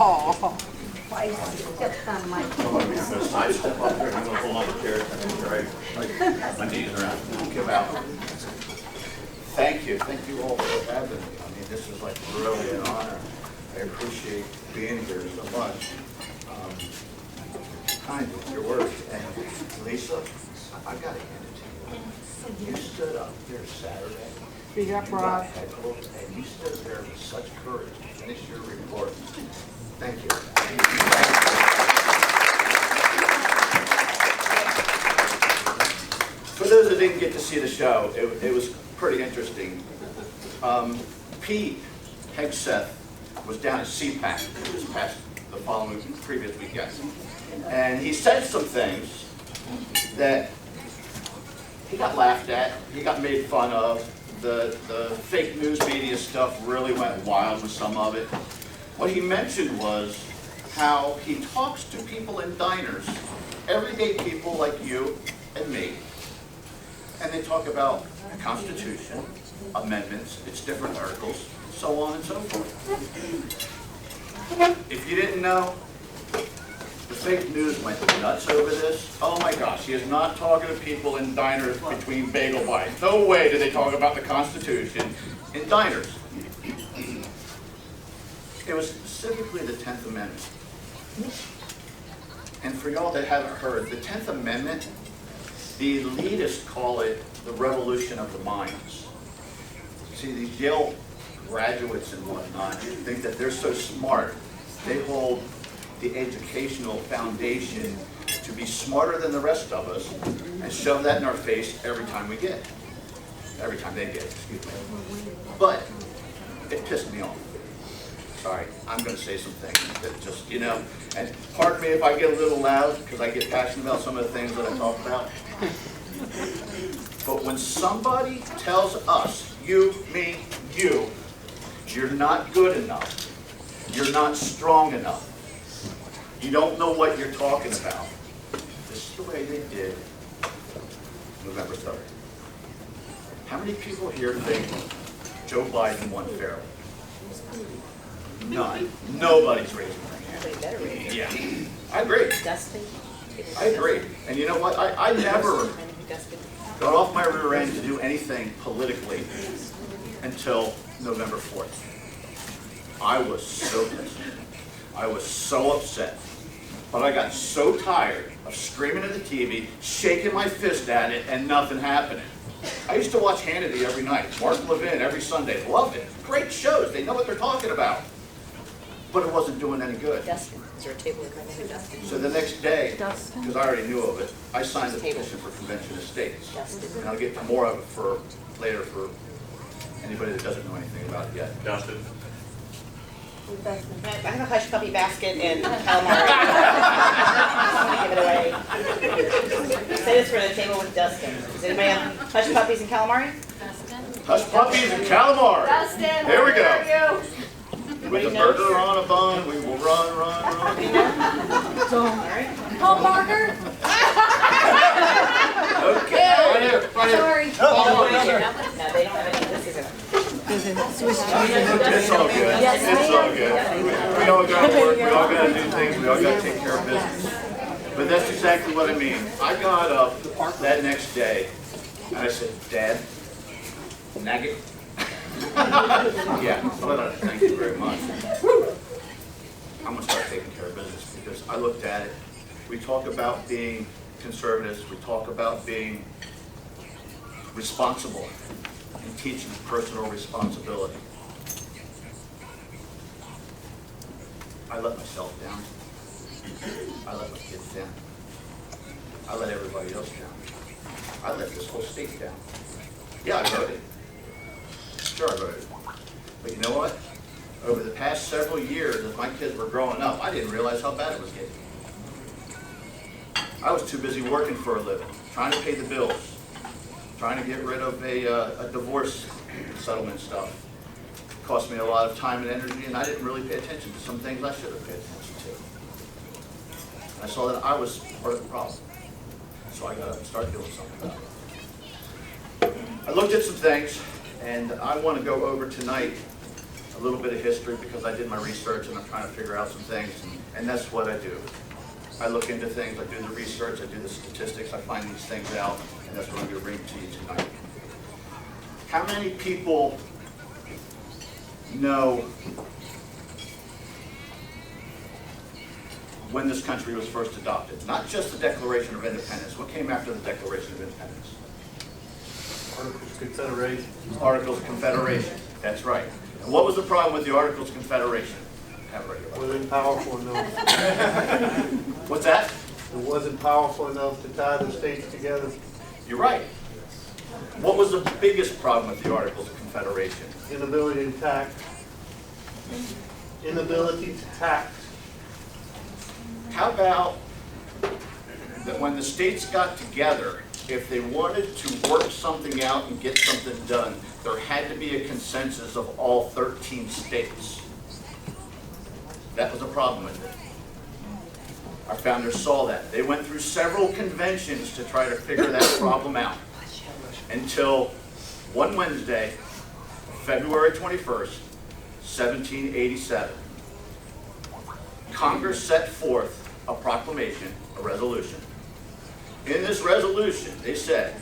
Oh. I stepped on my I'm going to sidestep up here, and I'm going to hold on to chairs and make sure my knees around. Give out. Thank you all for having me. I mean, this is like really an honor. I appreciate being here so much. Kind of your words. And Lisa, I've got to hand it to you. You stood up there Saturday. Speak up, You got Rob. heckled, and you stood there with such courage to finish your report. Thank you. For those that didn't get to see the show, it was pretty interesting. Pete Hegseth was down at CPAC the previous weekend. And he said some things that he got laughed at, he got made fun of. The fake news media stuff really went wild with some of it. What he mentioned was how he talks to people in diners, everyday people like you and me, and they talk about the Constitution, amendments, its different articles, so on and so forth. If you didn't know, the fake news went nuts over this. Oh my gosh, he is not talking to people in diners between bagel bites. No way do they talk about the Constitution in diners. It was specifically the 10th Amendment. And for y'all that haven't heard, the 10th Amendment, the elitists call it the revolution of the minds. See, these Yale graduates and whatnot think that they're so smart. They hold the educational foundation to be smarter than the rest of us and shove that in our face every time they get it, excuse me. But it pissed me off. Sorry, I'm going to say some things that just, and pardon me if I get a little loud because I get passionate about some of the things that I talk about. But when somebody tells us, you, me, you're not good enough, you're not strong enough, you don't know what you're talking about, this is the way they did November 3rd. How many people here think Joe Biden won fairly? None. Nobody's raising their hand. Yeah, I agree. I agree. And you know what? I never got off my rear end to do anything politically until November 4th. I was so pissed. I was so upset. But I got so tired of screaming at the TV, shaking my fist at it, and nothing happening. I used to watch Hannity every night, Mark Levin every Sunday. Loved it. Great shows. They know what they're talking about. But it wasn't doing any good. Dustin, is there a table right next to Dustin? So the next day, because I already knew of it, I signed the petition for Convention of States. And I'll get to more of it for later for anybody that doesn't know anything about it yet. Dustin. I have a hush puppy basket and calamari. I want to give it away. Say this for the table with Dustin. Does anybody have hush puppies and calamari? Hush puppies and calamari. Dustin, There we go. where are you? With the burger on a bun, we will run. All right. Home Barker? Okay. Right here. Sorry. No, they don't have any. This isn't. It's all good. It's all good. We all got to work. We all got to do things. We all got to take care of business. But that's exactly what I mean. I got up that next day and I said, Dad, nugget. Yeah, thank you very much. I'm going to start taking care of business because I looked at it. We talk about being conservatives. We talk about being responsible and teaching personal responsibility. I let myself down. I let my kids down. I let everybody else down. I let this whole state down. Yeah, I voted. Sure, I voted. But you know what? Over the past several years, as my kids were growing up, I didn't realize how bad it was getting. I was too busy working for a living, trying to pay the bills, trying to get rid of a divorce settlement stuff. It cost me a lot of time and energy, and I didn't really pay attention to some things I should have paid attention to. I saw that I was part of the problem, so I got to start doing something about it. I looked at some things, and I want to go over tonight a little bit of history because I did my research and I'm trying to figure out some things, and that's what I do. I look into things, I do the research, I do the statistics, I find these things out, and that's what I'm going to bring to you tonight. How many people know when this country was first adopted? Not just the Declaration of Independence. What came after the Declaration of Independence? Articles of Confederation. Articles of Confederation. That's right. And what was the problem with the Articles of Confederation? Have it right here. Wasn't powerful enough. What's that? It wasn't powerful enough to tie the states together. You're right. What was the biggest problem with the Articles of Confederation? Inability to tax. Inability to tax. How about that when the states got together, if they wanted to work something out and get something done, there had to be a consensus of all 13 states. That was a problem with it. Our founders saw that. They went through several conventions to try to figure that problem out until one Wednesday, February 21st, 1787. Congress set forth a proclamation, a resolution. In this resolution, they said,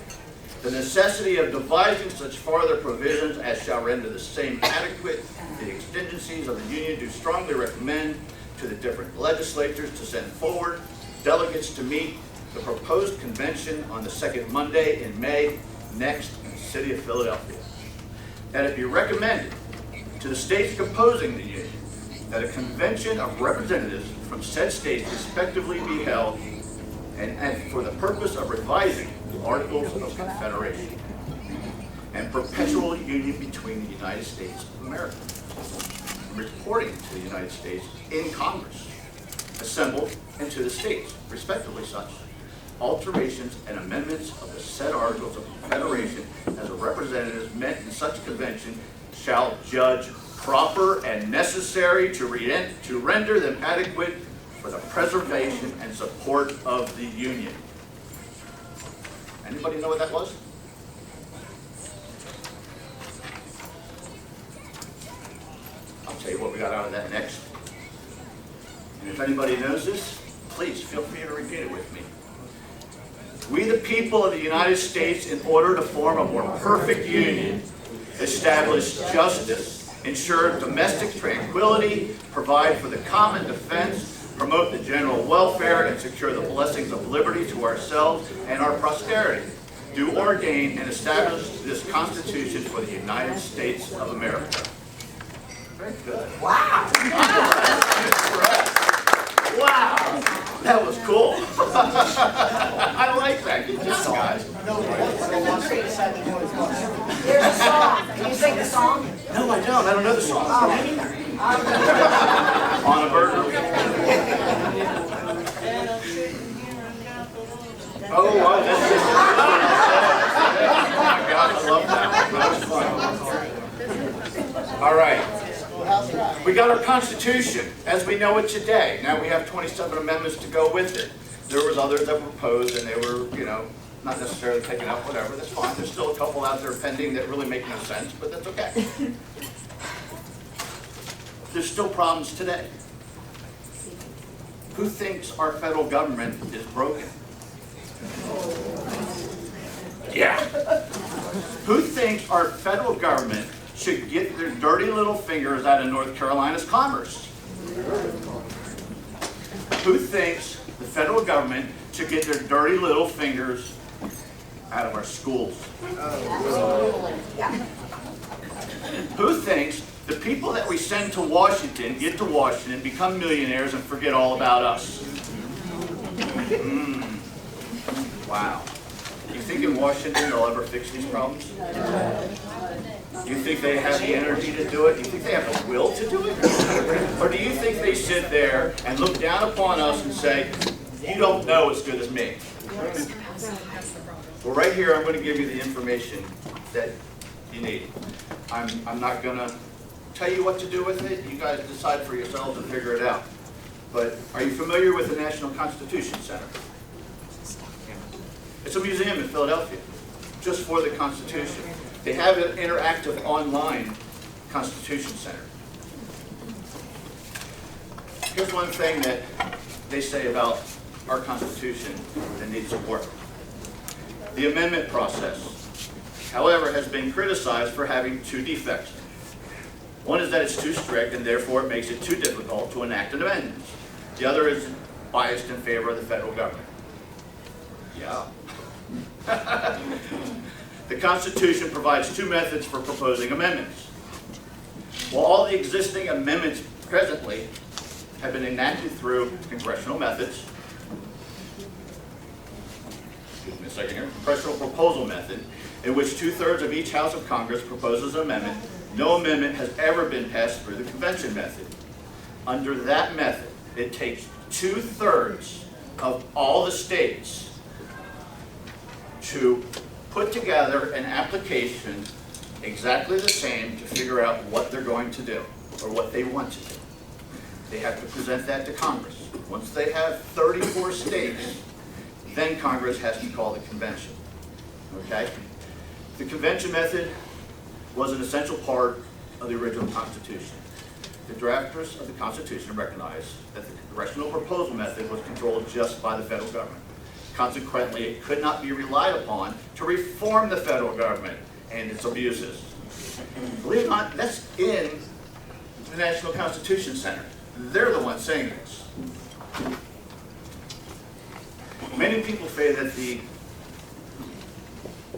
the necessity of devising such farther provisions as shall render the same adequate the exigencies of the Union do strongly recommend to the different legislatures to send forward delegates to meet the proposed convention on the second Monday in May next in the city of Philadelphia. That it be recommended to the states composing the Union that a convention of representatives from said states respectively be held and for the purpose of revising the Articles of Confederation and perpetual union between the United States of America, reporting to the United States in Congress, assembled, and to the states, respectively such, alterations and amendments of the said Articles of Confederation as a representative met in such convention shall judge proper and necessary to render them adequate for the preservation and support of the Union. Anybody know what that was? I'll tell you what we got out of that next. And if anybody knows this, please feel free to repeat it with me. We, the people of the United States, in order to form a more perfect union, establish justice, ensure domestic tranquility, provide for the common defense, promote the general welfare, and secure the blessings of liberty to ourselves and our posterity, do ordain and establish this Constitution for the United States of America. Very good. Wow. Wow, that was cool. I like that. Good job, guys. There's a song. Can you sing the song? No, I don't. I don't know the song. On a burger. Oh, that's just. Oh my God, I love that. That was fun. All right. We got our Constitution as we know it today. Now we have 27 amendments to go with it. There was others that were proposed and they were, not necessarily taken up, whatever. That's fine. There's still a couple out there pending that really make no sense, but that's okay. There's still problems today. Who thinks our federal government is broken? Yeah. Who thinks our federal government should get their dirty little fingers out of North Carolina's commerce? Who thinks the federal government should get their dirty little fingers out of our schools? Yeah. Who thinks the people that we send to Washington get to Washington, become millionaires, and forget all about us? Wow. You think in Washington they'll ever fix these problems? Do you think they have the energy to do it? Do you think they have the will to do it? Or do you think they sit there and look down upon us and say, you don't know as good as me? Well, right here, I'm going to give you the information that you need. I'm not going to tell you what to do with it. You guys decide for yourselves and figure it out. But are you familiar with the National Constitution Center? It's a museum in Philadelphia, just for the Constitution. They have an interactive online Constitution Center. Here's one thing that they say about our Constitution that needs some work. The amendment process, however, has been criticized for having two defects. One is that it's too strict and therefore it makes it too difficult to enact an amendment. The other is biased in favor of the federal government. Yeah. The Constitution provides two methods for proposing amendments. While all the existing amendments presently have been enacted through congressional methods, excuse me a second here, congressional proposal method, in which 2/3 of each House of Congress proposes an amendment, no amendment has ever been passed through the convention method. Under that method, it takes 2/3 of all the states to put together an application exactly the same to figure out what they're going to do or what they want to do. They have to present that to Congress. Once they have 34 states, then Congress has to call the convention. Okay? The convention method was an essential part of the original Constitution. The drafters of the Constitution recognized that the congressional proposal method was controlled just by the federal government. Consequently, it could not be relied upon to reform the federal government and its abuses. Believe it or not, that's in the National Constitution Center. They're the ones saying this. Many people say that the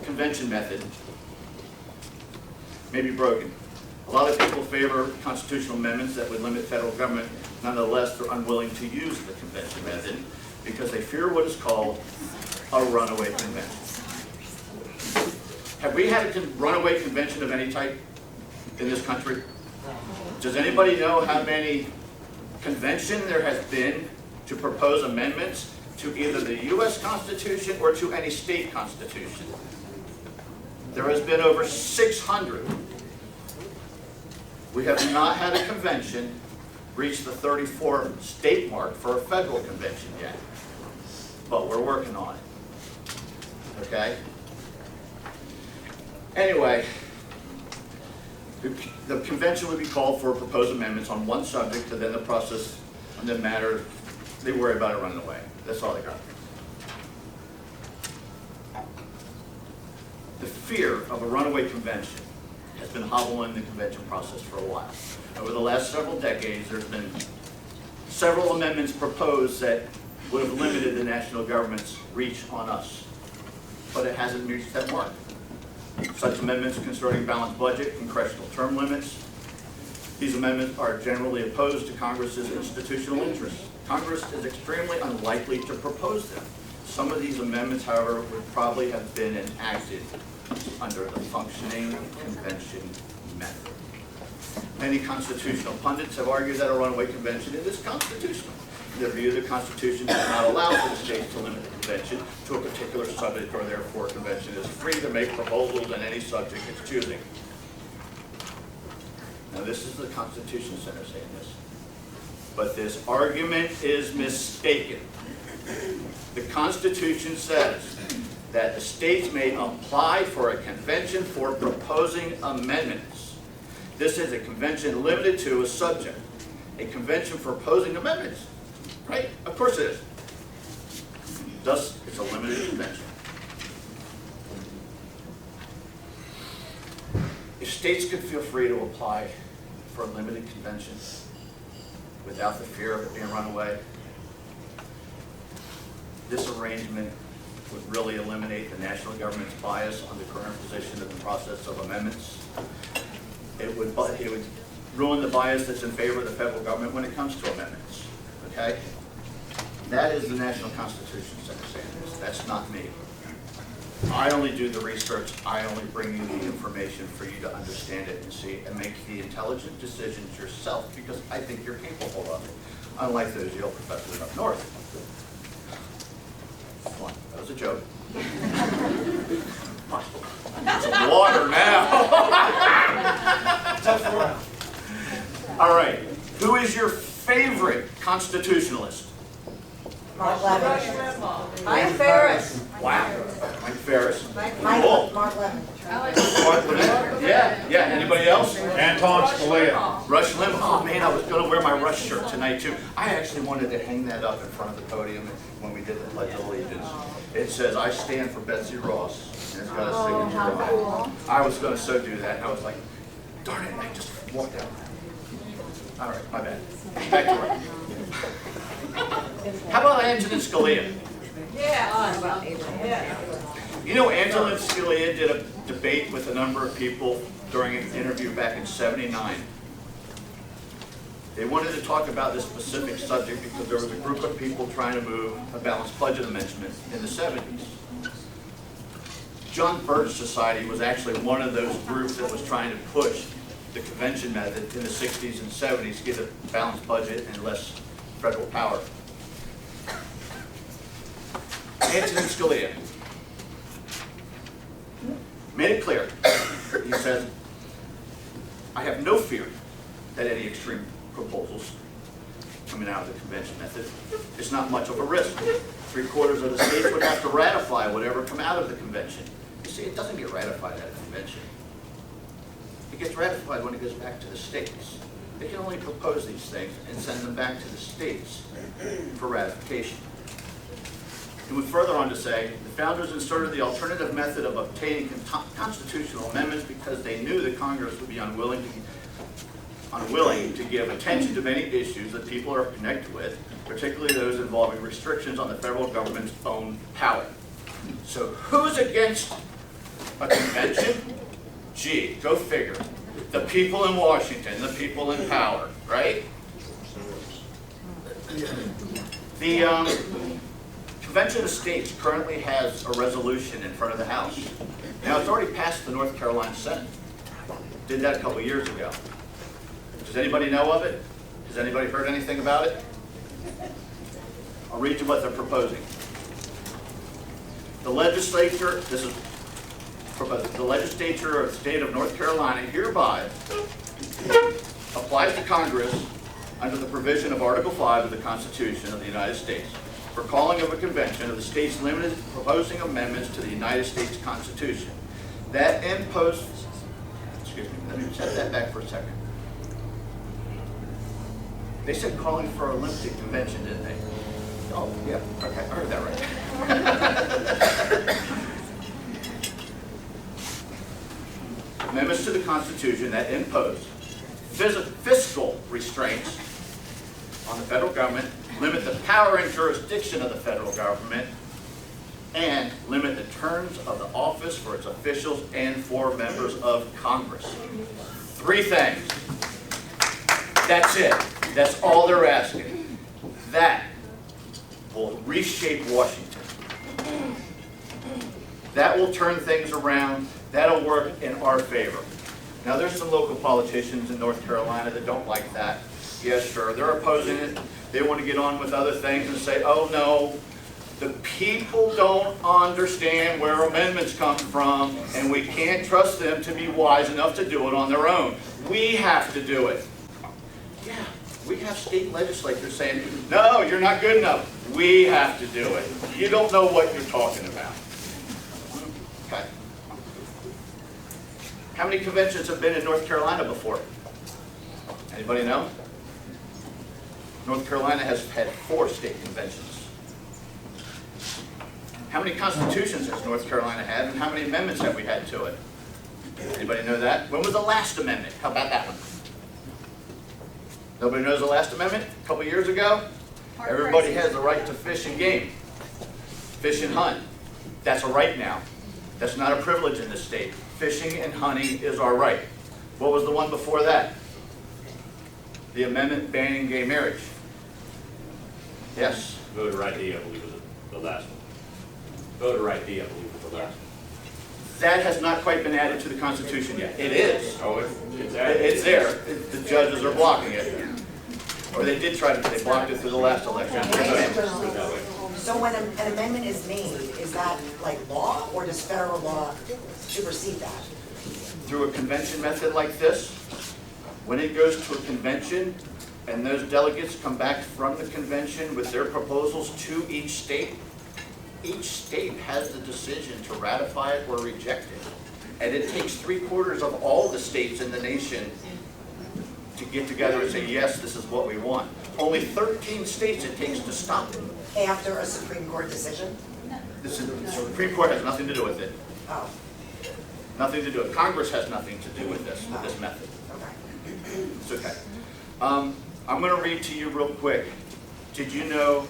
convention method may be broken. A lot of people favor constitutional amendments that would limit federal government. Nonetheless, they're unwilling to use the convention method because they fear what is called a runaway convention. Have we had a runaway convention of any type in this country? Does anybody know how many conventions there has been to propose amendments to either the U.S. Constitution or to any state constitution? There has been over 600. We have not had a convention reach the 34 state mark for a federal convention yet, but we're working on it. Okay? Anyway, the convention would be called for proposed amendments on one subject, and then the process and the matter, they worry about it running away. That's all they got. The fear of a runaway convention has been hobbling the convention process for a while. Over the last several decades, there's been several amendments proposed that would have limited the national government's reach on us, but it hasn't reached that mark. Such amendments concerning balanced budget, congressional term limits. These amendments are generally opposed to Congress's institutional interests. Congress is extremely unlikely to propose them. Some of these amendments, however, would probably have been enacted under the functioning convention method. Many constitutional pundits have argued that a runaway convention is constitutional. In their view, the Constitution does not allow for the states to limit the convention to a particular subject, or therefore a convention is free to make proposals on any subject it's choosing. Now, this is the Constitution Center saying this. But this argument is mistaken. The Constitution says that the states may apply for a convention for proposing amendments. This is a convention limited to a subject. A convention for proposing amendments. Right? Of course it is. Thus, it's a limited convention. If states could feel free to apply for a limited convention without the fear of it being run away, this arrangement would really eliminate the national government's bias on the current position of the process of amendments. It would ruin the bias that's in favor of the federal government when it comes to amendments. Okay? That is the National Constitution Center saying this. That's not me. I only do the research. I only bring you the information for you to understand it and see and make the intelligent decisions yourself, because I think you're capable of it, unlike those Yale professors up north. Come on, that was a joke. Some water now. All right. Who is your favorite constitutionalist? Mark Levin. Mike Ferris. Wow. Mike Ferris. Mark Levin. Mark Levin. Yeah. Anybody else? Anton Scalia. Rush Limbaugh. Oh man, I was going to wear my Rush shirt tonight too. I actually wanted to hang that up in front of the podium when we did the Pledge of Allegiance. It says, "I stand for Betsy Ross," and it's got a signature on it. I was going to so do that, and I was like, darn it, I just walked out. All right, my bad. Back to work. How about Antonin Scalia? You know, Antonin Scalia did a debate with a number of people during an interview back in '79. They wanted to talk about this specific subject because there was a group of people trying to move a balanced budget amendment in the '70s. John Birch Society was actually one of those groups that was trying to push the convention method in the '60s and '70s, get a balanced budget and less federal power. Antonin Scalia made it clear. He said, "I have no fear that any extreme proposals coming out of the convention method is not much of a risk. 3/4 of the states would have to ratify whatever come out of the convention." You see, it doesn't get ratified at a convention. It gets ratified when it goes back to the states. They can only propose these things and send them back to the states for ratification. He went further on to say, "The founders inserted the alternative method of obtaining constitutional amendments because they knew that Congress would be unwilling to give attention to many issues that people are connected with, particularly those involving restrictions on the federal government's own power." So who's against a convention? Gee, go figure. The people in Washington, the people in power, right? The Convention of States currently has a resolution in front of the House. Now, it's already passed the North Carolina Senate. Did that a couple years ago. Does anybody know of it? Has anybody heard anything about it? I'll read you what they're proposing. The legislature, this is proposed, the legislature of the state of North Carolina hereby applies to Congress under the provision of Article 5 of the Constitution of the United States for calling of a convention of the states limited to proposing amendments to the United States Constitution. That imposes, excuse me, let me set that back for a second. They said calling for a limited convention, didn't they? Oh, yeah, okay, I heard that right. Amendments to the Constitution that impose fiscal restraints on the federal government, limit the power and jurisdiction of the federal government, and limit the terms of the office for its officials and for members of Congress. 3 things. That's it. That's all they're asking. That will reshape Washington. That will turn things around. That'll work in our favor. Now, there's some local politicians in North Carolina that don't like that. Yes, sure, they're opposing it. They want to get on with other things and say, oh no, the people don't understand where amendments come from, and we can't trust them to be wise enough to do it on their own. We have to do it. Yeah, we have state legislators saying, no, you're not good enough. We have to do it. You don't know what you're talking about. Okay. How many conventions have been in North Carolina before? Anybody know? North Carolina has had 4 state conventions. How many constitutions has North Carolina had, and how many amendments have we had to it? Anybody know that? When was the last amendment? How about that one? Nobody knows the last amendment? A couple years ago? Everybody has the right to fish and game. Fish and hunt. That's a right now. That's not a privilege in this state. Fishing and hunting is our right. What was the one before that? The amendment banning gay marriage. Yes? Voter ID, I believe, was the last one. Voter ID, I believe, was the last one. That has not quite been added to the Constitution yet. It is. Oh, it's added. It's there. The judges are blocking it. Or they did try to, they blocked it through the last election. So when an amendment is made, is that like law, or does federal law supersede that? Through a convention method like this, when it goes to a convention and those delegates come back from the convention with their proposals to each state, each state has the decision to ratify it or reject it. And it takes 3/4 of all the states in the nation to get together and say, yes, this is what we want. Only 13 states it takes to stop it. After a Supreme Court decision? The Supreme Court has nothing to do with it. Oh, Nothing to do with it. Congress has nothing to do with this method. okay. It's okay. I'm going to read to you real quick. Did you know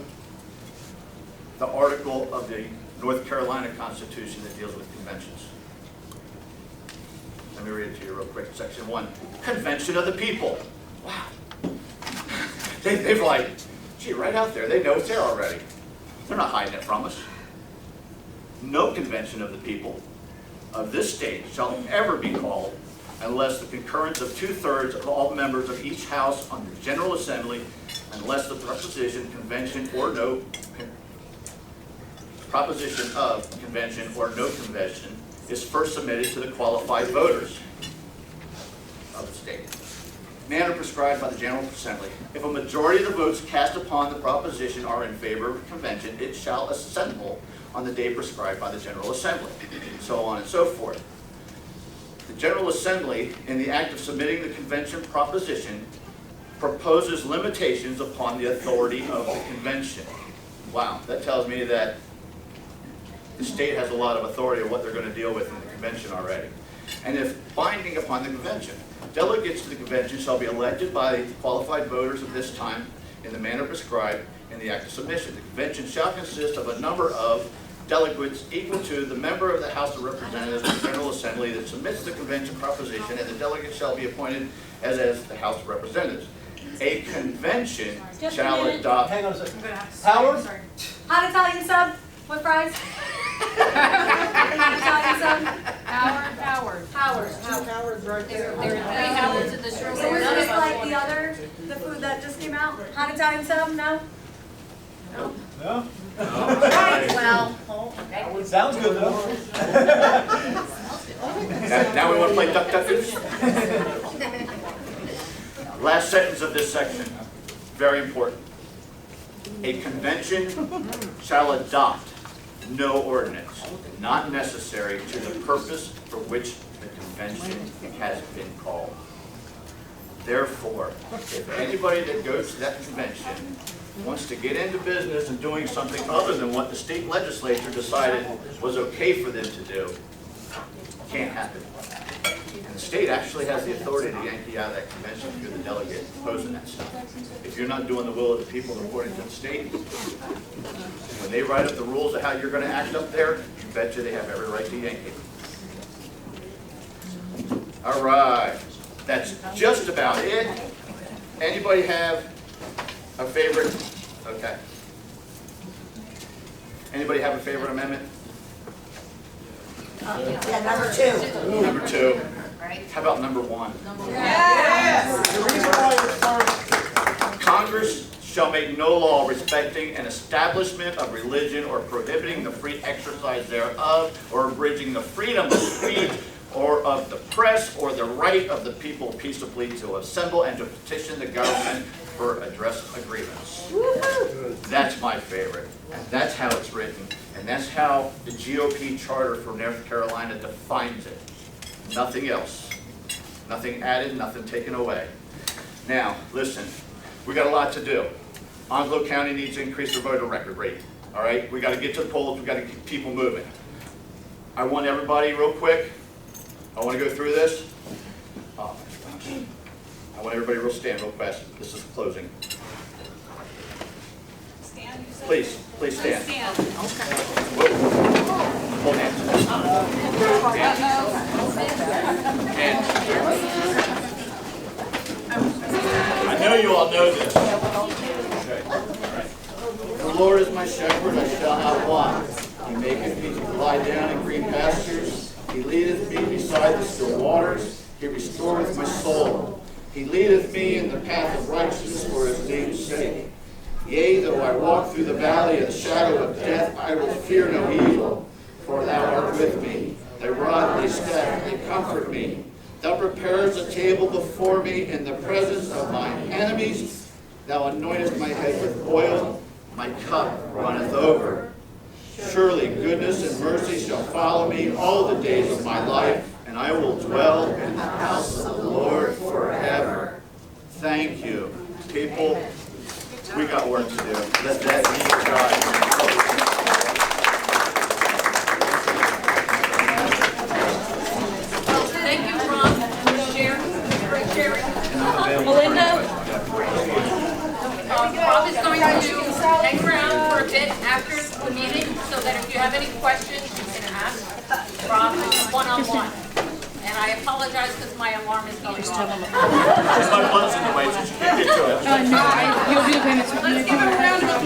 the article of the North Carolina Constitution that deals with conventions? Let me read it to you real quick. Section 1, Convention of the People. Wow. They've like, gee, right out there. They know it's there already. They're not hiding it from us. No convention of the people of this state shall ever be called unless the concurrence of 2/3 of all members of each house on the General Assembly, unless the proposition of convention or no convention is first submitted to the qualified voters of the state. Manner prescribed by the General Assembly. If a majority of the votes cast upon the proposition are in favor of convention, it shall assemble on the day prescribed by the General Assembly, so on and so forth. The General Assembly, in the act of submitting the convention proposition, proposes limitations upon the authority of the convention. Wow, that tells me that the state has a lot of authority of what they're going to deal with in the convention already. And if binding upon the convention, delegates to the convention shall be elected by qualified voters of this time in the manner prescribed in the act of submission. The convention shall consist of a number of delegates equal to the member of the House of Representatives of the General Assembly that submits the convention proposition, and the delegates shall be appointed as the House of Representatives. A convention shall adopt. Hang on a second. Howard? Hot Italian sub with fries. Hot Italian sub. Howard. Howard's right there. There are 3 Howards in this room. So is this like the food that just came out? Hot Italian sub? No? No? Right, well, okay. Sounds good though. Now we want to play duck duck goose? Last sentence of this section, very important. A convention shall adopt no ordinance, not necessary to the purpose for which the convention has been called. Therefore, if anybody that goes to that convention wants to get into business and doing something other than what the state legislature decided was okay for them to do, can't happen. And the state actually has the authority to yank you out of that convention if you're the delegate opposing that stuff. If you're not doing the will of the people according to the state, when they write up the rules of how you're going to act up there, you betcha they have every right to yank you. All right, that's just about it. Anybody have a favorite? Okay. Anybody have a favorite amendment? Yeah, number 2. Number 2. How about number 1? Congress shall make no law respecting an establishment of religion or prohibiting the free exercise thereof or abridging the freedom of speech or of the press or the right of the people peaceably to assemble and to petition the government for redress of grievance. That's my favorite. And that's how it's written. And that's how the GOP charter for North Carolina defines it. Nothing else. Nothing added, nothing taken away. Now, listen, we got a lot to do. Onslow County needs to increase their voter record rate. All right, we got to get to the polls, we got to keep people moving. I want everybody, real quick, I want to go through this. Oh my gosh. I want everybody real stand real fast. This is closing. Stand. Please stand. Stand. Whoa. Hold hands. I know you all know this. Okay. All right. The Lord is my shepherd, I shall not want. He maketh me to lie down in green pastures. He leadeth me beside the still waters. He restoreth my soul. He leadeth me in the path of righteousness for his name's sake. Yea, though I walk through the valley of the shadow of death, I will fear no evil, for thou art with me. Thy rod, thy staff, they comfort me. Thou preparest a table before me in the presence of mine enemies. Thou anointest my head with oil, my cup runneth over. Surely goodness and mercy shall follow me all the days of my life, and I will dwell in the house of the Lord forever. Thank you. People, we got work to do. Let that be God. Thank you, Ron, for sharing. Melinda? Rob is going to hang around for a bit after the meeting, so that if you have any questions, you can ask Rob one-on-one. And I apologize because my alarm is going off. My blood's in the way, so you can't get to it. Let's give him a round of